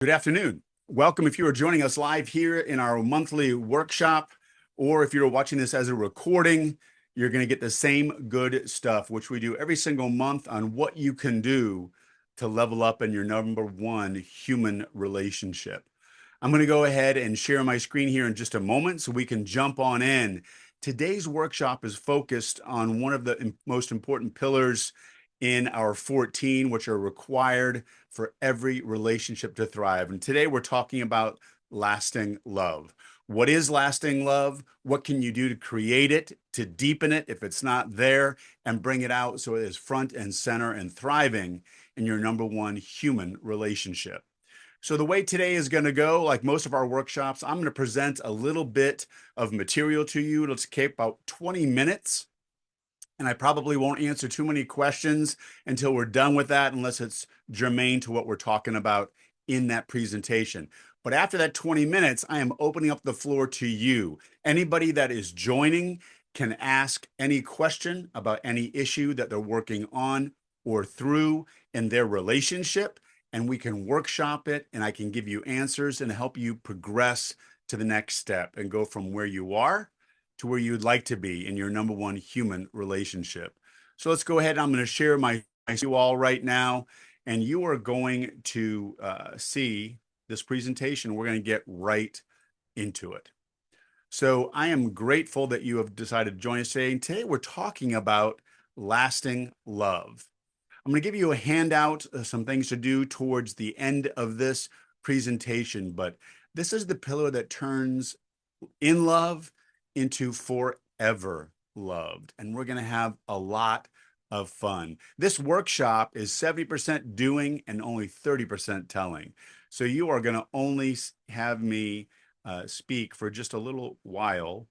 Good afternoon. Welcome if you are joining us live here in our monthly workshop, or if you're watching this as a recording, you're going to get the same good stuff, which we do every single month on what you can do to level up in your number one human relationship. I'm going to go ahead and share my screen here in just a moment so we can jump on in. Today's workshop is focused on one of the most important pillars in our 14, which are required for every relationship to thrive. And today we're talking about lasting love. What is lasting love? What can you do to create it, to deepen it if it's not there, and bring it out so it is front and center and thriving in your number one human relationship? So the way today is going to go, like most of our workshops, I'm going to present a little bit of material to you. It'll take about 20 minutes. And I probably won't answer too many questions until we're done with that, unless it's germane to what we're talking about in that presentation. But after that 20 minutes, I am opening up the floor to you. Anybody that is joining can ask any question about any issue that they're working on or through in their relationship, and we can workshop it, and I can give you answers and help you progress to the next step and go from where you are to where you'd like to be in your number one human relationship. So let's go ahead. I'm going to share my you all right now, and you are going to see this presentation. We're going to get right into it. So I am grateful that you have decided to join us today. And today we're talking about lasting love. I'm going to give you a handout, some things to do towards the end of this presentation, but this is the pillar that turns in love into forever loved. And we're going to have a lot of fun. This workshop is 70% doing and only 30% telling. So you are going to only have me speak for just a little while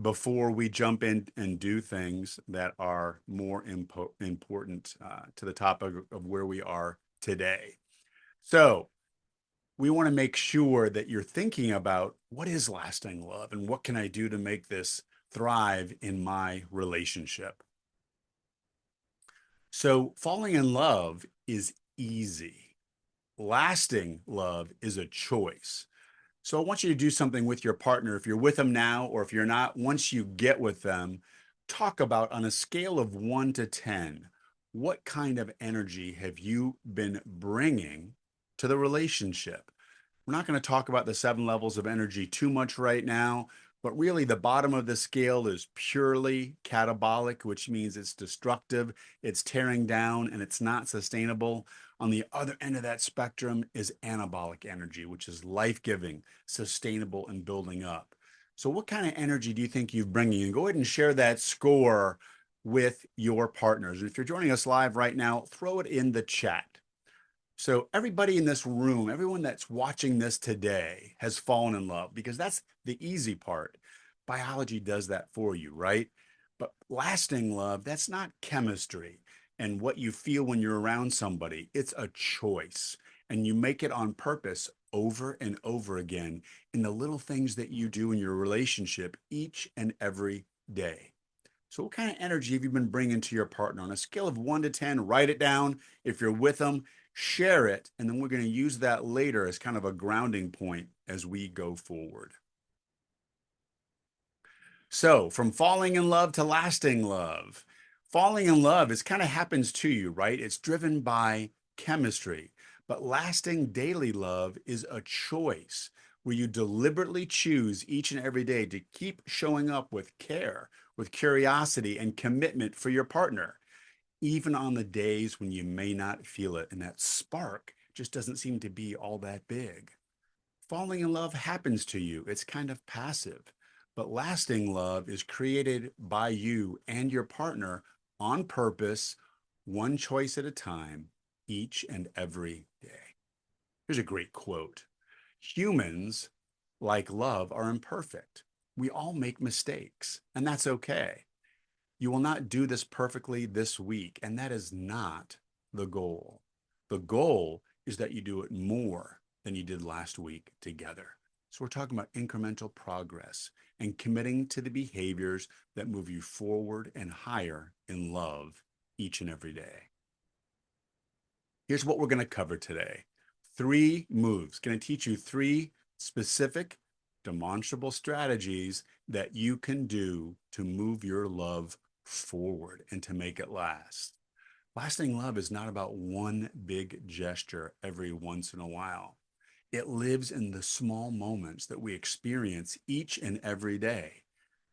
before we jump in and do things that are more important to the topic of where we are today. So we want to make sure that you're thinking about what is lasting love and what can I do to make this thrive in my relationship. So falling in love is easy. Lasting love is a choice. So I want you to do something with your partner. If you're with them now, or if you're not, once you get with them, talk about on a scale of 1 to 10, what kind of energy have you been bringing to the relationship? We're not going to talk about the 7 levels of energy too much right now, but really the bottom of the scale is purely catabolic, which means it's destructive, it's tearing down, and it's not sustainable. On the other end of that spectrum is anabolic energy, which is life-giving, sustainable, and building up. So what kind of energy do you think you're bringing? And go ahead and share that score with your partners. And if you're joining us live right now, throw it in the chat. So everybody in this room, everyone that's watching this today has fallen in love, because that's the easy part. Biology does that for you, right? But lasting love, that's not chemistry and what you feel when you're around somebody. It's a choice, and you make it on purpose over and over again in the little things that you do in your relationship each and every day. So what kind of energy have you been bringing to your partner? On a scale of 1 to 10, write it down. If you're with them, share it, and then we're going to use that later as kind of a grounding point as we go forward. So from falling in love to lasting love. Falling in love is kind of happens to you, right? It's driven by chemistry. But lasting daily love is a choice where you deliberately choose each and every day to keep showing up with care, with curiosity and commitment for your partner, even on the days when you may not feel it and that spark just doesn't seem to be all that big. Falling in love happens to you. It's kind of passive, but lasting love is created by you and your partner on purpose, one choice at a time, each and every day. Here's a great quote. Humans, like love, are imperfect. We all make mistakes, and that's okay. You will not do this perfectly this week, and that is not the goal. The goal is that you do it more than you did last week together. So we're talking about incremental progress and committing to the behaviors that move you forward and higher in love each and every day. Here's what we're going to cover today. 3 moves. Going to teach you 3 specific, demonstrable strategies that you can do to move your love forward and to make it last. Lasting love is not about one big gesture every once in a while. It lives in the small moments that we experience each and every day.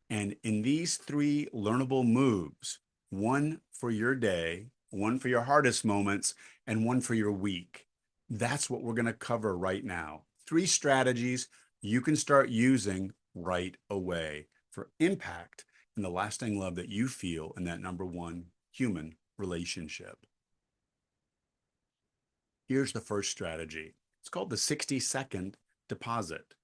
And in these 3 learnable moves, one for your day, one for your hardest moments, and one for your week. That's what we're going to cover right now. 3 strategies you can start using right away for impact and the lasting love that you feel in that number 1 human relationship. Here's the first strategy. It's called the 60-second deposit.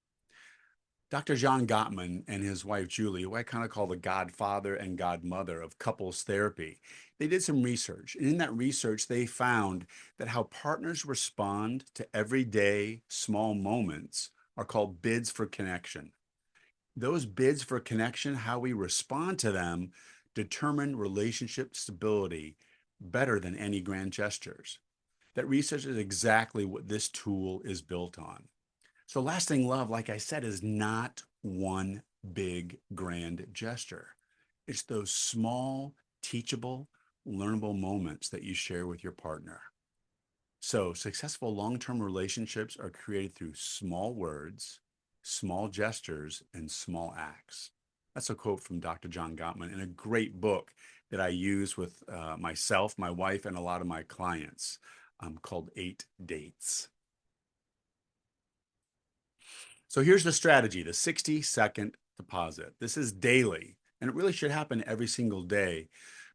Dr. John Gottman and his wife, Julie, who I kind of call the godfather and godmother of couples therapy, they did some research. And in that research, they found that how partners respond to everyday small moments are called bids for connection. Those bids for connection, how we respond to them, determine relationship stability better than any grand gestures. That research is exactly what this tool is built on. So lasting love, like I said, is not one big grand gesture. It's those small, teachable, learnable moments that you share with your partner. So successful long-term relationships are created through small words, small gestures, and small acts. That's a quote from Dr. John Gottman in a great book that I use with myself, my wife, and a lot of my clients called 8 Dates. So here's the strategy, the 60-second deposit. This is daily, and it really should happen every single day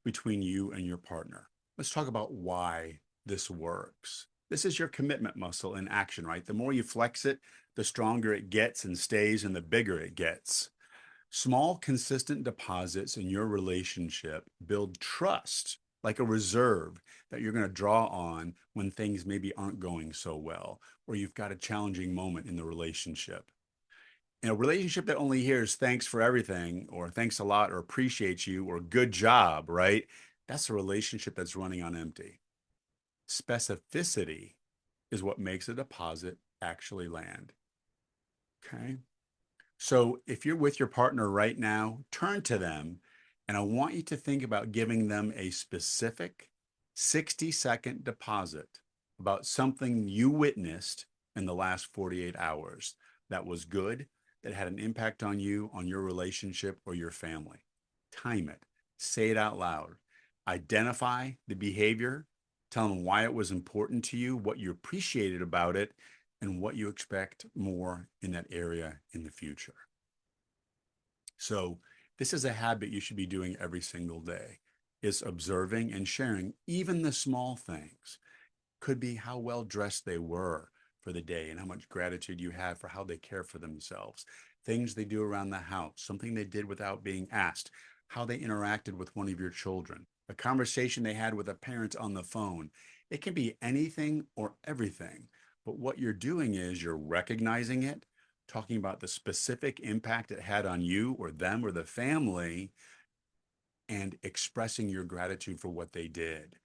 between you and your partner. Let's talk about why this works. This is your commitment muscle in action, right? The more you flex it, the stronger it gets and stays, and the bigger it gets. Small, consistent deposits in your relationship build trust, like a reserve that you're going to draw on when things maybe aren't going so well, or you've got a challenging moment in the relationship. In a relationship that only hears thanks for everything, or thanks a lot, or appreciates you, or good job, right? That's a relationship that's running on empty. Specificity is what makes a deposit actually land. Okay. So if you're with your partner right now, turn to them, and I want you to think about giving them a specific 60-second deposit about something you witnessed in the last 48 hours that was good, that had an impact on you, on your relationship, or your family. Time it. Say it out loud. Identify the behavior. Tell them why it was important to you, what you appreciated about it, and what you expect more in that area in the future. So this is a habit you should be doing every single day, is observing and sharing even the small things. Could be how well dressed they were for the day and how much gratitude you have for how they care for themselves, things they do around the house, something they did without being asked, how they interacted with one of your children, a conversation they had with a parent on the phone. It can be anything or everything, but what you're doing is you're recognizing it, talking about the specific impact it had on you or them or the family, and expressing your gratitude for what they did.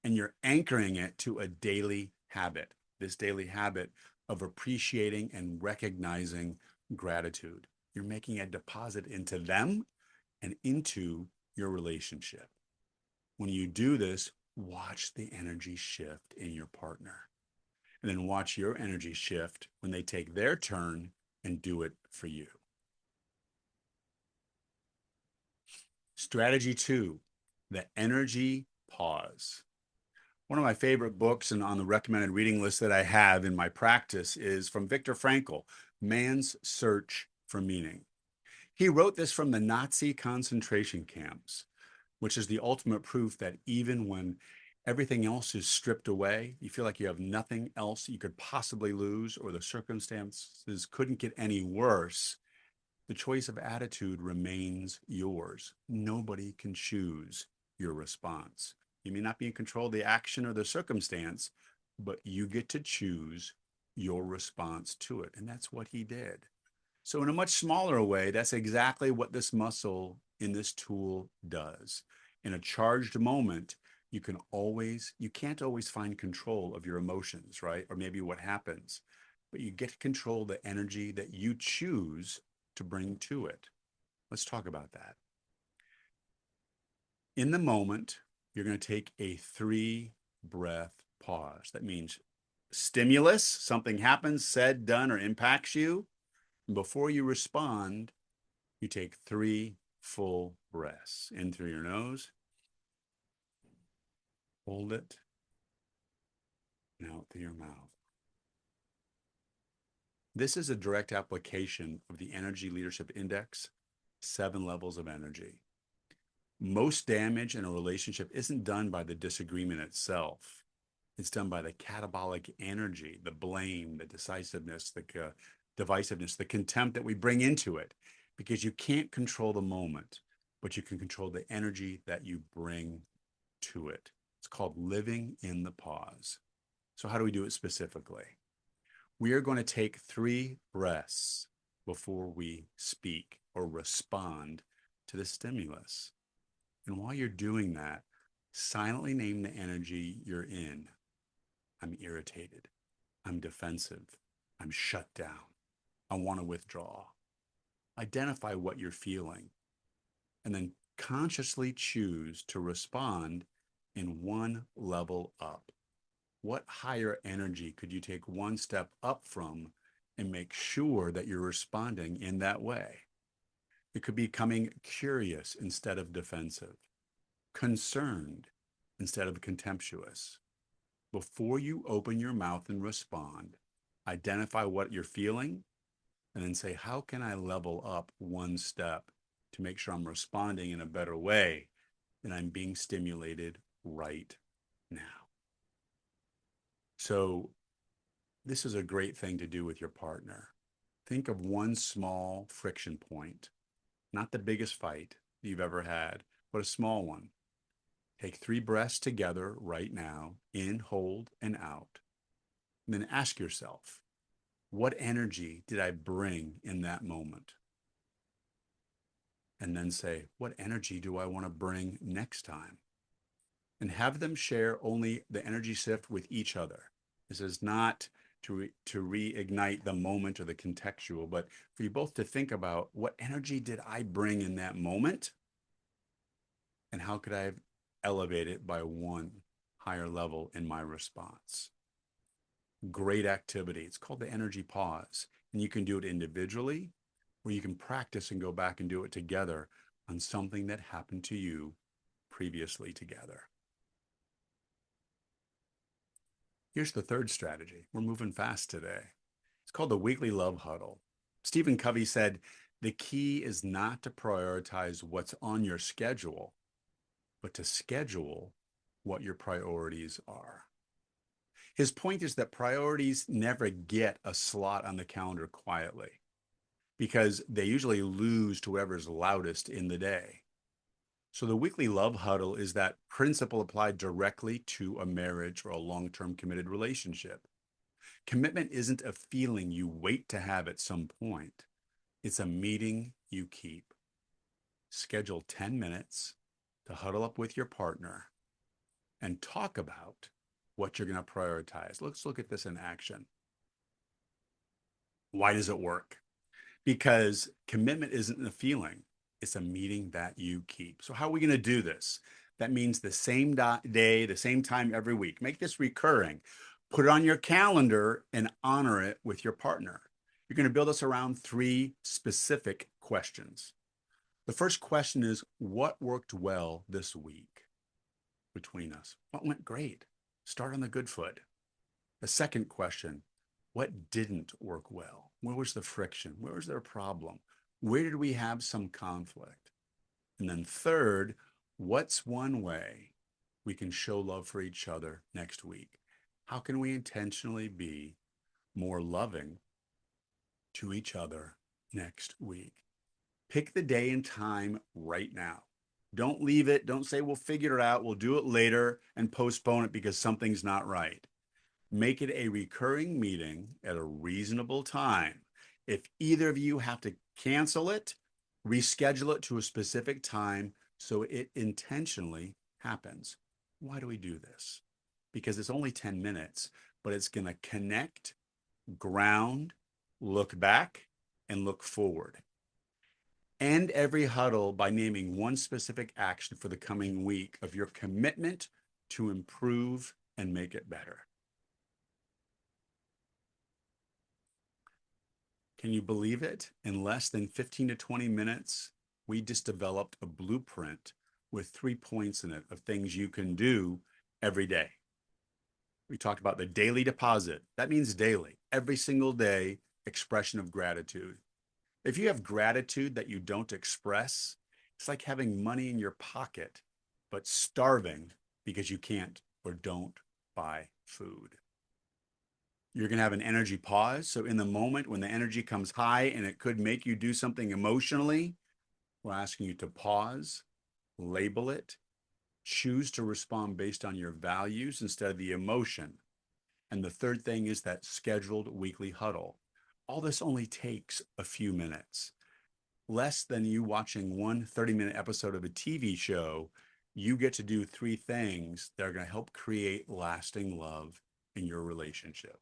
And you're anchoring it to a daily habit, this daily habit of appreciating and recognizing gratitude. You're making a deposit into them and into your relationship. When you do this, watch the energy shift in your partner. And then watch your energy shift when they take their turn and do it for you. Strategy 2, the energy pause. One of my favorite books and on the recommended reading list that I have in my practice is from Viktor Frankl, Man's Search for Meaning. He wrote this from the Nazi concentration camps, which is the ultimate proof that even when everything else is stripped away, you feel like you have nothing else you could possibly lose, or the circumstances couldn't get any worse, the choice of attitude remains yours. Nobody can choose your response. You may not be in control of the action or the circumstance, but you get to choose your response to it. And that's what he did. So in a much smaller way, that's exactly what this muscle in this tool does. In a charged moment, you can't always find control of your emotions, right? Or maybe what happens, but you get to control the energy that you choose to bring to it. Let's talk about that. In the moment, you're going to take a 3-breath pause. That means stimulus, something happens, said, done, or impacts you. And before you respond, you take 3 full breaths in through your nose, hold it, and out through your mouth. This is a direct application of the Energy Leadership Index, 7 levels of energy. Most damage in a relationship isn't done by the disagreement itself. It's done by the catabolic energy, the blame, the decisiveness, the divisiveness, the contempt that we bring into it, because you can't control the moment, but you can control the energy that you bring to it. It's called living in the pause. So how do we do it specifically? We are going to take 3 breaths before we speak or respond to the stimulus. And while you're doing that, silently name the energy you're in. I'm irritated. I'm defensive. I'm shut down. I want to withdraw. Identify what you're feeling, and then consciously choose to respond in 1 level up. What higher energy could you take 1 step up from and make sure that you're responding in that way? It could be becoming curious instead of defensive, concerned instead of contemptuous. Before you open your mouth and respond, identify what you're feeling and then say, how can I level up 1 step to make sure I'm responding in a better way than I'm being stimulated right now? So this is a great thing to do with your partner. Think of 1 small friction point, not the biggest fight you've ever had, but a small one. Take 3 breaths together right now, in, hold, and out. And then ask yourself, what energy did I bring in that moment? And then say, what energy do I want to bring next time? And have them share only the energy shift with each other. This is not to reignite the moment or the contextual, but for you both to think about what energy did I bring in that moment? And how could I have elevated it by 1 higher level in my response? Great activity. It's called the energy pause. And you can do it individually, or you can practice and go back and do it together on something that happened to you previously together. Here's the 3rd strategy. We're moving fast today. It's called the weekly love huddle. Stephen Covey said, the key is not to prioritize what's on your schedule, but to schedule what your priorities are. His point is that priorities never get a slot on the calendar quietly because they usually lose to whoever's loudest in the day. So the weekly love huddle is that principle applied directly to a marriage or a long-term committed relationship. Commitment isn't a feeling you wait to have at some point. It's a meeting you keep. Schedule 10 minutes to huddle up with your partner and talk about what you're going to prioritize. Let's look at this in action. Why does it work? Because commitment isn't a feeling. It's a meeting that you keep. So how are we going to do this? That means the same day, the same time every week. Make this recurring. Put it on your calendar and honor it with your partner. You're going to build this around 3 specific questions. The first question is, what worked well this week between us? What went great? Start on the good foot. The second question, what didn't work well? Where was the friction? Where was there a problem? Where did we have some conflict? And then third, what's 1 way we can show love for each other next week? How can we intentionally be more loving to each other next week? Pick the day and time right now. Don't leave it. Don't say, we'll figure it out. We'll do it later and postpone it because something's not right. Make it a recurring meeting at a reasonable time. If either of you have to cancel it, reschedule it to a specific time so it intentionally happens. Why do we do this? Because it's only 10 minutes, but it's going to connect, ground, look back, and look forward. End every huddle by naming one specific action for the coming week of your commitment to improve and make it better. Can you believe it? In less than 15 to 20 minutes, we just developed a blueprint with 3 points in it of things you can do every day. We talked about the daily deposit. That means daily, every single day, expression of gratitude. If you have gratitude that you don't express, it's like having money in your pocket, but starving because you can't or don't buy food. You're going to have an energy pause. So in the moment when the energy comes high and it could make you do something emotionally, we're asking you to pause, label it, choose to respond based on your values instead of the emotion. And the third thing is that scheduled weekly huddle. All this only takes a few minutes. Less than you watching one 30-minute episode of a TV show, you get to do 3 things that are going to help create lasting love in your relationship.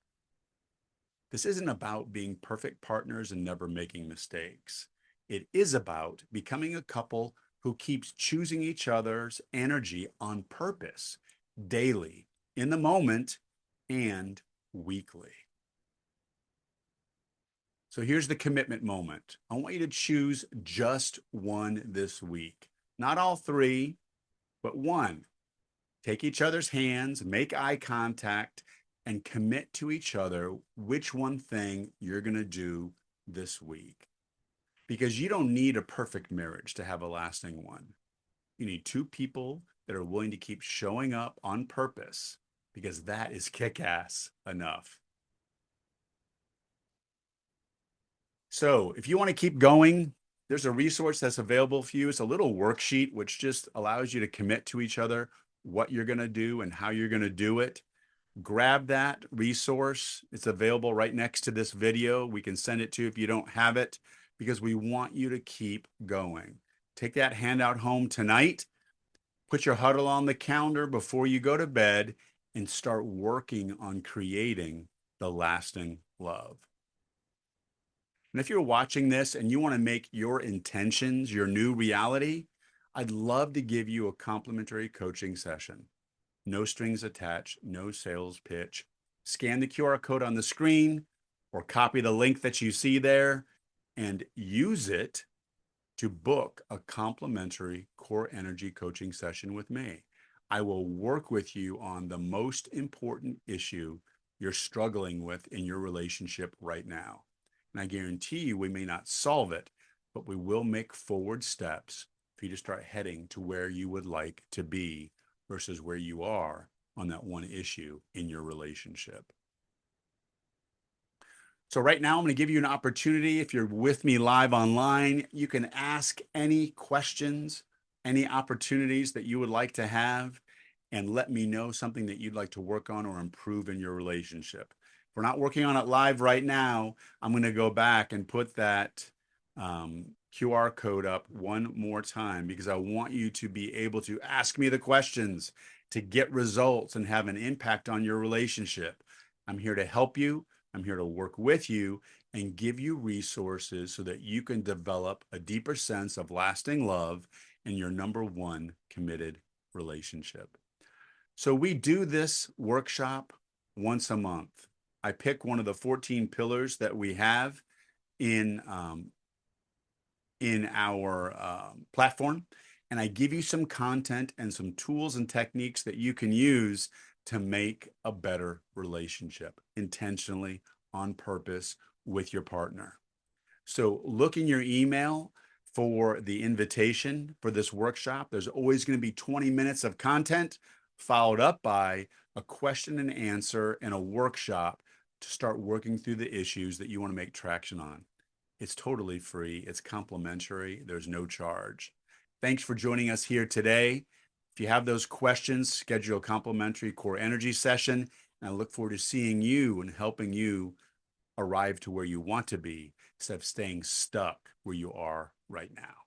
This isn't about being perfect partners and never making mistakes. It is about becoming a couple who keeps choosing each other's energy on purpose, daily, in the moment, and weekly. So here's the commitment moment. I want you to choose just one this week. Not all 3, but one. Take each other's hands, make eye contact, and commit to each other which one thing you're going to do this week. Because you don't need a perfect marriage to have a lasting one. You need 2 people that are willing to keep showing up on purpose, because that is kick-ass enough. So if you want to keep going, there's a resource that's available for you. It's a little worksheet, which just allows you to commit to each other what you're going to do and how you're going to do it. Grab that resource. It's available right next to this video. We can send it to you if you don't have it, because we want you to keep going. Take that handout home tonight. Put your huddle on the calendar before you go to bed and start working on creating the lasting love. And if you're watching this and you want to make your intentions your new reality, I'd love to give you a complimentary coaching session. No strings attached, no sales pitch. Scan the QR code on the screen or copy the link that you see there and use it to book a complimentary core energy coaching session with me. I will work with you on the most important issue you're struggling with in your relationship right now. And I guarantee you we may not solve it, but we will make forward steps for you to start heading to where you would like to be versus where you are on that one issue in your relationship. So right now, I'm going to give you an opportunity. If you're with me live online, you can ask any questions, any opportunities that you would like to have, and let me know something that you'd like to work on or improve in your relationship. If we're not working on it live right now, I'm going to go back and put that QR code up one more time, because I want you to be able to ask me the questions to get results and have an impact on your relationship. I'm here to help you. I'm here to work with you and give you resources so that you can develop a deeper sense of lasting love in your number one committed relationship. So we do this workshop once a month. I pick one of the 14 pillars that we have in our platform, and I give you some content and some tools and techniques that you can use to make a better relationship intentionally, on purpose, with your partner. So look in your email for the invitation for this workshop. There's always going to be 20 minutes of content followed up by a question and answer and a workshop to start working through the issues that you want to make traction on. It's totally free. It's complimentary. There's no charge. Thanks for joining us here today. If you have those questions, schedule a complimentary core energy session. And I look forward to seeing you and helping you arrive to where you want to be instead of staying stuck where you are right now.